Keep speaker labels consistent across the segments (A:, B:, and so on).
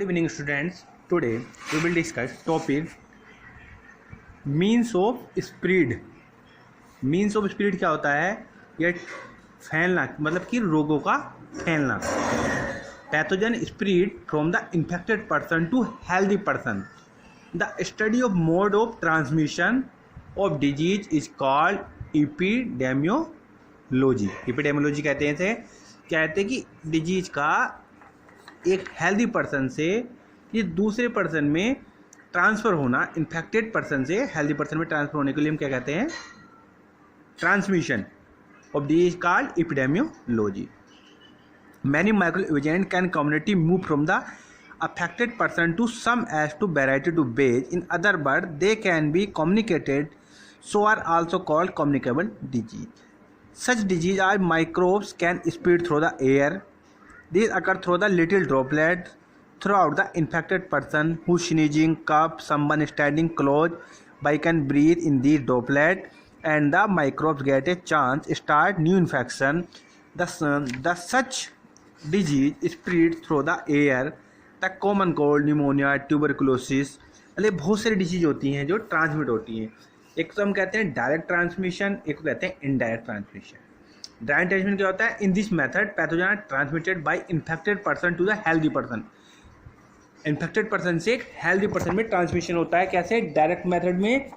A: Good evening, students. Today we will discuss topic means of spread. Means of spread क्या होता है? ये फैलना, मतलब कि रोगों का फैलना. Pathogen spread from the infected person to healthy person. The study of mode of transmission of disease is called epidemiology. Epidemiology कहते हैं इसे. कहते हैं कि डिजीज का एक हेल्दी पर्सन से ये दूसरे पर्सन में ट्रांसफ़र होना, इन्फेक्टेड पर्सन से हेल्दी पर्सन में ट्रांसफ़र होने के लिए हम क्या कहते हैं? Transmission of disease called epidemiology. Many micro agent can community move from the affected person to some as to variety to base. In other words, they can be communicated, so are also called communicable disease. Such disease are microbes can spread through the air. These occur through the little droplets throughout the infected person who sneezing, cough, someone standing close by can breathe in these droplets, and the microbes get a chance start new infection. The such disease spread through the air. The common cold, pneumonia, tuberculosis, मतलब बहुत सारी disease होती हैं जो transmit होती हैं. एक तो हम कहते हैं डायरेक्ट ट्रांसमिशन, एक को कहते हैं इनडायरेक्ट ट्रांसमिशन. डायरेक्ट ट्रांसमिशन क्या होता है? In this method pathogen are transmitted by infected person to the healthy person. Infected person से एक हेल्दी पर्सन में ट्रांसमिशन होता है. कैसे? डायरेक्ट मेथड में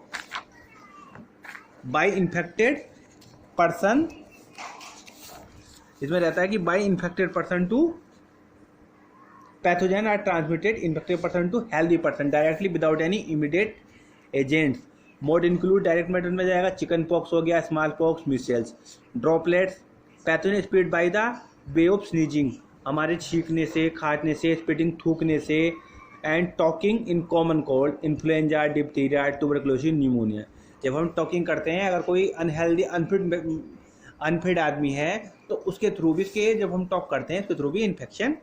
A: बाय इन्फेक्टेड पर्सन, इसमें रहता है कि by infected person to pathogen are transmitted infected person to healthy person directly without any immediate agents. Mode include direct method में जाएगा चिकन पॉक्स हो गया, smallpox, measles. Droplets pathogen spread by the way of sneezing, हमारे छींकने से, खांसने से, spitting, थूकने से. And talking in common cold, influenza, diphtheria, tuberculosis, pneumonia. जब हम टॉकिंग करते हैं, अगर कोई अनहेल्दी अनफिट आदमी है तो उसके थ्रू भी, इसके जब हम टॉक करते हैं उसके थ्रू भी इन्फेक्शन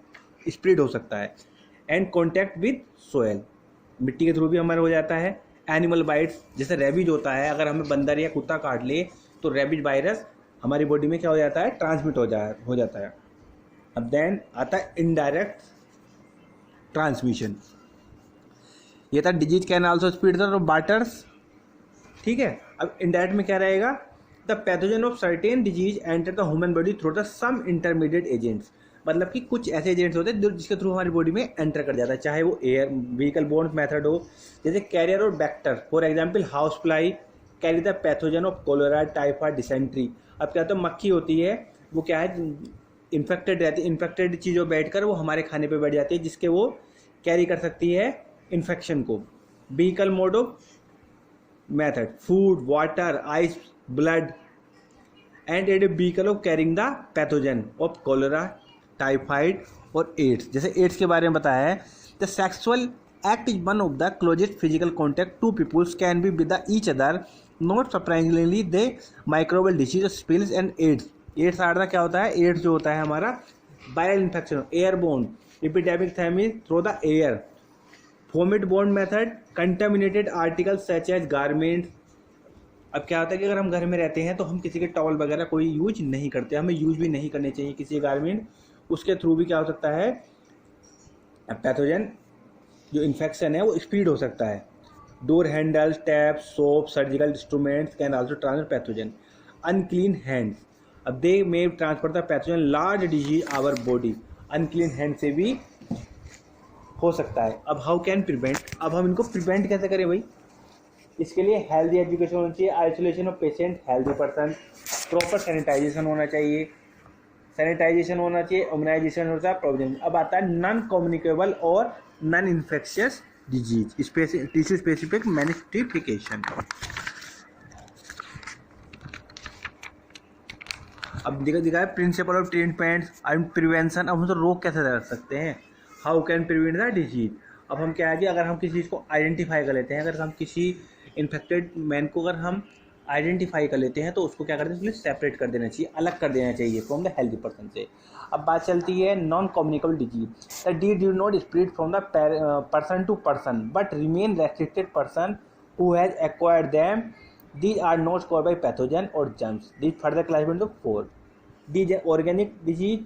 A: स्प्रेड हो सकता है. एंड कॉन्टैक्ट विद सोयल, मिट्टी के थ्रू भी हमारा हो जाता है. एनिमल बाइट्स, जैसे रेबीज होता है, अगर हमें बंदर या कुत्ता काट ले तो रेबीज वायरस हमारी बॉडी में क्या हो जाता है? ट्रांसमिट हो जाता है. अब देन आता है इनडायरेक्ट ट्रांसमिशन. ये था disease can also spread the waters. ठीक है. अब इनडायरेक्ट में क्या रहेगा? The pathogen of certain disease enter the human body through the some intermediate agents. मतलब कि कुछ ऐसे एजेंट्स होते हैं जिसके थ्रू हमारी बॉडी में एंटर कर जाता है, चाहे वो एयर, व्हीकल बोर्न मेथड हो, जैसे कैरियर और vector. For example house fly carry the pathogen of cholera, typhoid, dysentery. अब क्या होता है? मक्खी होती है, वो क्या है? इन्फेक्टेड रहती है. इन्फेक्टेड चीज़ों बैठकर वो हमारे खाने पे बैठ जाती है, जिसके वो कैरी कर सकती है इन्फेक्शन को. Vehicle mode of method food, water, ice, blood. And it is vehicle of carrying the pathogen of cholera, typhoid और एड्स. जैसे एड्स के बारे में बताया है, the sexual act is one of the closest physical contact to peoples can be with each other. Not surprisingly they microbial disease, spills and AIDS. AIDS are क्या होता है? एड्स जो होता है हमारा वायरल इन्फेक्शन, एयरबोर्न, एपिडेमिक थैमिस through the air. Fomite borne method contaminated articles such as garments. अब क्या होता है कि अगर हम घर में रहते हैं तो हम किसी के टॉवल वगैरह कोई यूज नहीं करते, हमें यूज भी नहीं करने चाहिए किसी गारमेंट. उसके थ्रू भी क्या हो सकता है? पैथोजन जो इन्फेक्शन है वो स्प्रेड हो सकता है. Door handles, taps, soap, surgical instruments can also transfer pathogen. Unclean hands, अब they may transfer the pathogen large disease our body. Unclean hand से भी हो सकता है. अब हाउ कैन प्रिवेंट, अब हम इनको प्रिवेंट कैसे करें भाई? इसके लिए हेल्दी एजुकेशन होनी चाहिए, isolation of patient, healthy person, proper sanitization होना चाहिए, इम्यूनाइजेशन होता है, प्रोविजन. अब आता है नॉन कम्युनिकेबल और non infectious disease, tissue specific manifestation. अब दिखा है principle of treatment and prevention. अब हम तो रोग कैसे रख सकते हैं? How can prevent the disease. अब हम क्या है कि अगर हम किसी चीज़ को आइडेंटिफाई कर लेते हैं, अगर हम किसी इन्फेक्टेड मैन को अगर हम आइडेंटिफाई कर लेते हैं तो उसको क्या करते हैं? उसको सेपरेट कर देना चाहिए, अलग कर देना चाहिए फ्रॉम द हेल्दी पर्सन से. अब बात चलती है non communicable disease. The disease do not spread from the person to person but remain restricted person who has acquired them. These are not called by pathogen और germs. These further classified into 4. These organic disease,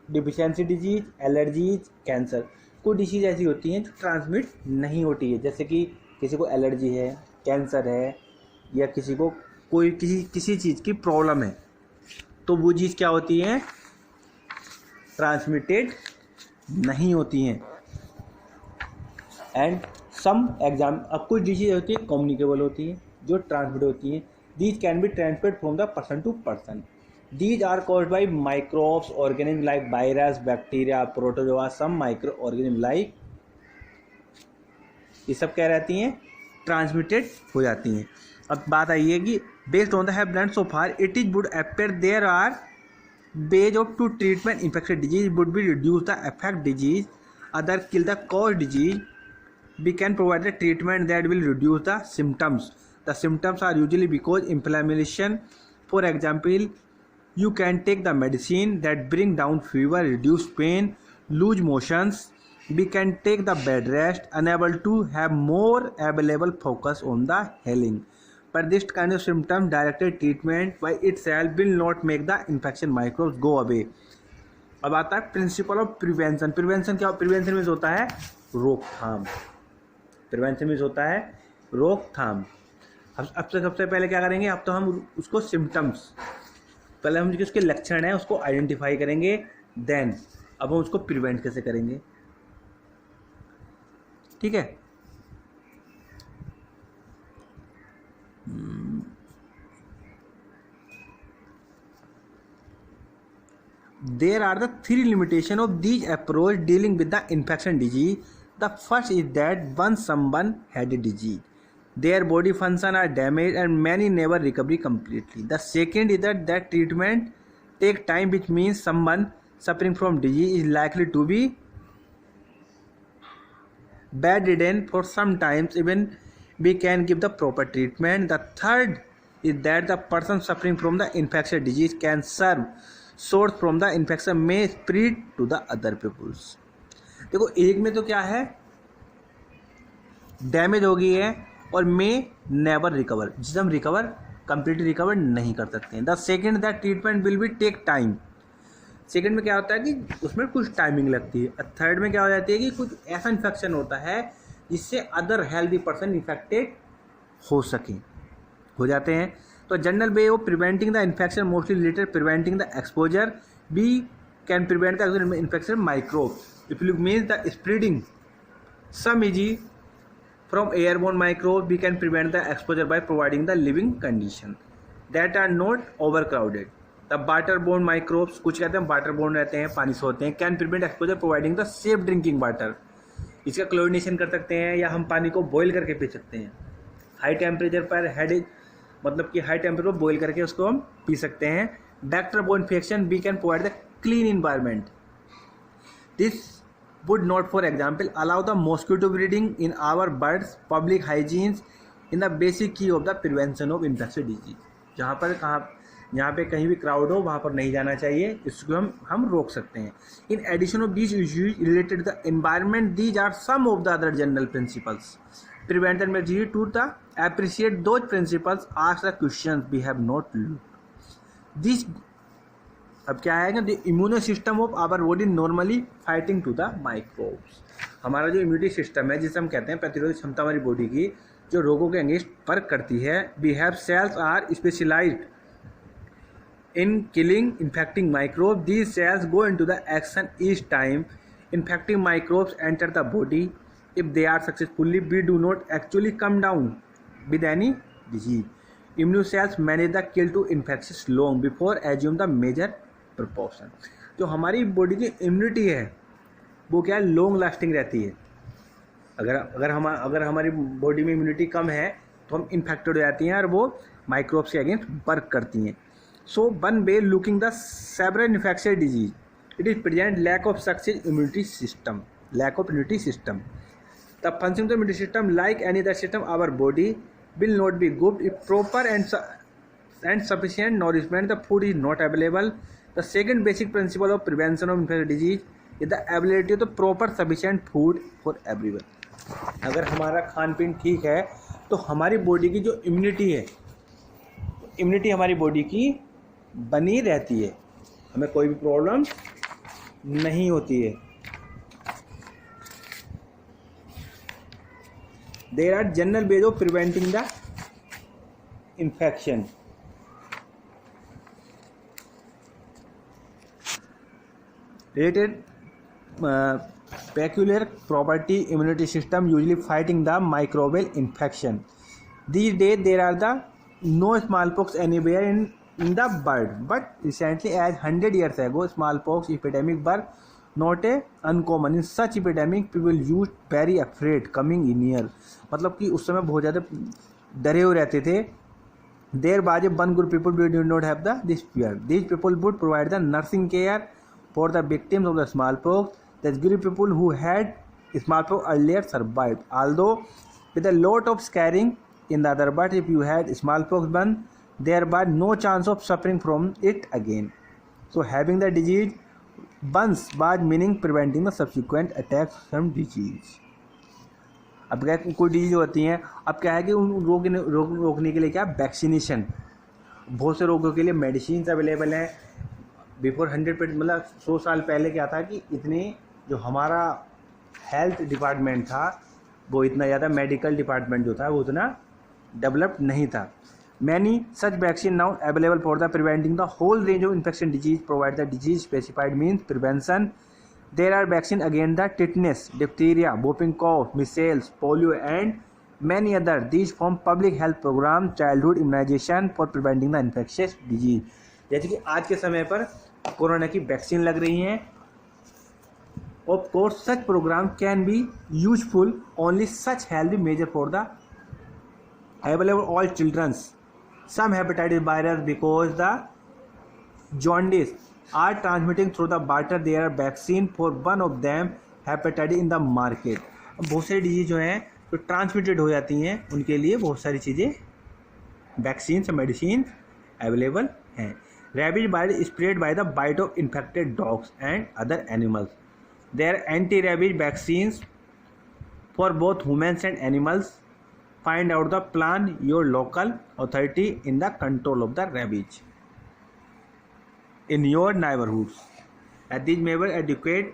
A: deficiency disease, allergies, cancer. कुछ disease ऐसी होती हैं जो transmit नहीं होती है, जैसे कि किसी को एलर्जी है, कैंसर है, या किसी को कोई किसी चीज़ की प्रॉब्लम है, तो वो चीज़ क्या होती है, ट्रांसमिटेड नहीं होती हैं। एंड सम एग्जाम, अब कुछ डिसीज होती है कम्युनिकेबल होती है, जो ट्रांसमिट होती हैं। These can be transmit from the person to person. These are caused by microbes, organism like virus, bacteria, protozoa, some microorganism like, ये सब क्या रहती हैं, ट्रांसमिटेड हो जाती हैं। अब बात आई है कि based on the have learned so far it is would appear there are ways of to treatment infectious disease would be reduce the affect disease, other kill the cause disease. We can provide the treatment that will reduce the symptoms. The symptoms are usually because inflammation. For example, you can take the medicine that bring down fever, reduce pain, lose motions. We can take the bed rest, unable to have more available focus on the healing. But this kind of symptom directed treatment by itself will not make the infection microbes go away. अब आता है principle of prevention. Prevention क्या, prevention means होता है रोकथाम। Prevention means होता है रोकथाम। अब सबसे पहले क्या करेंगे, अब तो हम उसको सिम्टम्स, पहले हम जो उसके लक्षण हैं उसको आइडेंटिफाई करेंगे, देन अब हम उसको प्रिवेंट कैसे करेंगे, ठीक है। There are the three limitations of these approach dealing with the infection disease. The first is that once someone had a disease, their body function are damaged and many never recover completely. The second is that treatment take time, which means someone suffering from disease is likely to be bedridden for some times even we can give the proper treatment. The third is that the person suffering from the infectious disease can serve source from the infection may spread to the other peoples. देखो एक में तो क्या है, damage हो गई है और मे नेवर रिकवर, जिसे हम रिकवर कंप्लीटली रिकवर नहीं कर सकते हैं। The second that treatment will be take time. Second में क्या होता है कि उसमें कुछ टाइमिंग लगती है। थर्ड में क्या हो जाती है कि कुछ ऐसा इन्फेक्शन होता है जिससे अदर हेल्दी पर्सन इन्फेक्टेड हो जाते हैं। तो general way of preventing the infection mostly related preventing the exposure. We can prevent the infection microbe if you means the spreading some easy from airborne microbe. We can prevent the exposure by providing the living condition that are not overcrowded. The waterborne microbes, कुछ कहते हैं waterborne रहते हैं, पानी से होते हैं, can prevent exposure providing the safe drinking water. इसका क्लोरिनेशन कर सकते हैं या हम पानी को बॉयल करके पी सकते हैं। हाई टेम्परेचर पर हेड, मतलब कि हाई टेम्परेचर पर बॉयल करके उसको हम पी सकते हैं। Bacteria borne infection we can provide the clean environment. This would not for example allow the mosquito breeding in our birds. Public hygienes in the basic key of the prevention of infection disease. जहाँ पे कहीं भी crowd हो वहाँ पर नहीं जाना चाहिए, इसको हम रोक सकते हैं। In addition of these issues related the environment, these are some of the other general principles prevent and measure to the appreciate those principles, ask the questions we have not looked. This अब क्या आएगा, the immune system of our body normally fighting to the microbes. हमारा जो immunity system है, जिसे हम कहते हैं प्रतिरोधक क्षमता हमारी बॉडी की, जो रोगों के अगेंस्ट वर्क करती है। we have cells are specialized in killing infecting microbes. These cells go into the action each time infecting microbes enter the body. If they are successfully, we do not actually come down with any disease. Immune cells manage the kill to infections long before assume the major proportion. जो हमारी body की immunity है वो क्या है, long lasting रहती है। अगर हमारी बॉडी में इम्यूनिटी कम है तो हम इन्फेक्टेड हो जाती हैं और वो माइक्रोब्स के अगेंस्ट वर्क करती हैं। So one way looking the several infectious disease, it is present lack of success immunity system, lack of immunity system. The function of the immunity system, like any other system, our body will not be good if proper and sufficient nourishment, the food is not available. The second basic principle of prevention of infectious disease is the availability of the proper sufficient food for everyone. अगर हमारा खान पीन ठीक है तो हमारी body की जो immunity है, immunity हमारी बॉडी की बनी रहती है, हमें कोई भी प्रॉब्लम नहीं होती है। There are general ways of preventing the infection. Related peculiar property immunity system usually fighting the microbial infection. These days there are the no smallpox anywhere in the world, but recently as 100 years ago smallpox epidemic were not a uncommon. In such epidemic people used very afraid coming near, मतलब कि उस समय बहुत ज़्यादा डरे हुए रहते थे. There was one group people who did not have this fear. These people would provide the nursing care for the victims of the smallpox. The group people who had smallpox earlier survived, although with a lot of scarring in the other. But if you had smallpox one, there was no chance of suffering from it again. So having the disease once was meaning preventing the subsequent attacks from disease. अब क्या कोई disease होती हैं, अब क्या है कि उन रोकने के लिए क्या वैक्सीनेशन, बहुत से रोगों के लिए मेडिसिन अवेलेबल हैं. बिफोर 100 मतलब 100 साल पहले क्या था कि इतने जो हमारा हेल्थ डिपार्टमेंट था वो इतना ज़्यादा मेडिकल डिपार्टमेंट जो था वो उतना डेवलप्ड नहीं था. Many such vaccine now available for the preventing the whole range of infection disease provide the disease specified means prevention. There are vaccines against the tetanus, diphtheria, whooping cough, measles, polio, and many others. These form public health programs, childhood immunization for preventing the infectious disease. जैसे कि आज के समय पर corona की vaccine लग रही हैं. Of course, such program can be useful. Only such healthy measure for the available all childrens. Some hepatitis virus because the jaundice are transmitting through the water. There are vaccine for one of them, hepatitis in the market. अब बहुत सारी disease जो हैं जो transmitted हो जाती हैं उनके लिए बहुत सारी चीज़ें वैक्सीन से मेडिसिन अवेलेबल हैं. Rabies virus spread by the bite of infected dogs and other animals. There anti rabies vaccines for both humans and animals. Find out the plan your local authority in the control of the rabies in your neighborhoods. These may be adequate